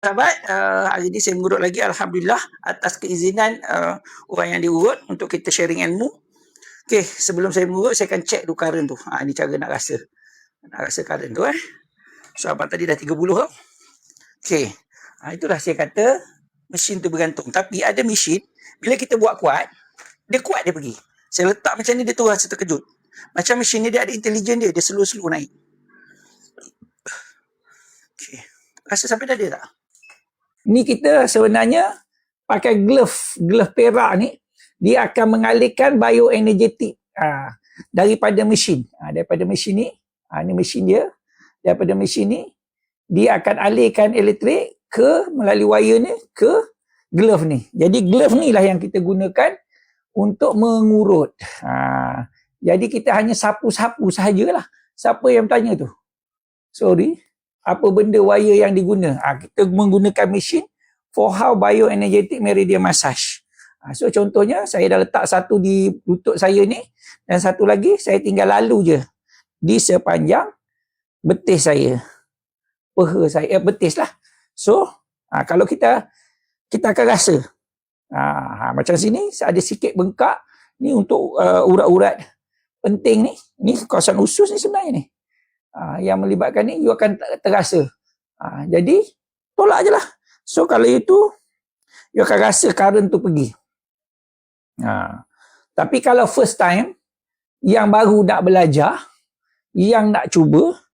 Sahabat, hari ini saya mengurut lagi Alhamdulillah atas keizinan orang yang diurut untuk kita sharing ilmu. Okey, sebelum saya mengurut, saya akan check dulu current tu. Ini cara nak rasa. Nak rasa current tu. So, abang tadi dah 30 tau. Okey, itulah saya kata mesin tu bergantung. Tapi ada mesin, bila kita buat kuat, dia kuat dia pergi. Saya letak macam ni, dia tu rasa terkejut. Macam mesin ni dia ada intelijen dia slow-slow naik. Okey, rasa sampai dah dia tak? Ni kita sebenarnya pakai glove perak ni, dia akan mengalihkan bioenergetik daripada mesin. Daripada mesin ni, ni mesin dia. Daripada mesin ni, dia akan alihkan elektrik melalui wire ni ke glove ni. Jadi glove ni lah yang kita gunakan untuk mengurut. Jadi kita hanya sapu-sapu sahajalah. Siapa yang bertanya tu? Sorry. Apa benda wire yang diguna? Kita menggunakan mesin for how bioenergetic meridian massage. So contohnya saya dah letak satu di lutut saya ni dan satu lagi saya tinggal lalu je di sepanjang betis saya. Peha saya, betis lah. So kalau kita akan rasa macam sini ada sikit bengkak ni untuk urat-urat penting ni kawasan usus ni sebenarnya ni. Yang melibatkan ni you akan terasa. Jadi tolak je lah. So kalau itu you akan rasa current tu pergi. Tapi kalau first time yang baru nak belajar, yang nak cuba,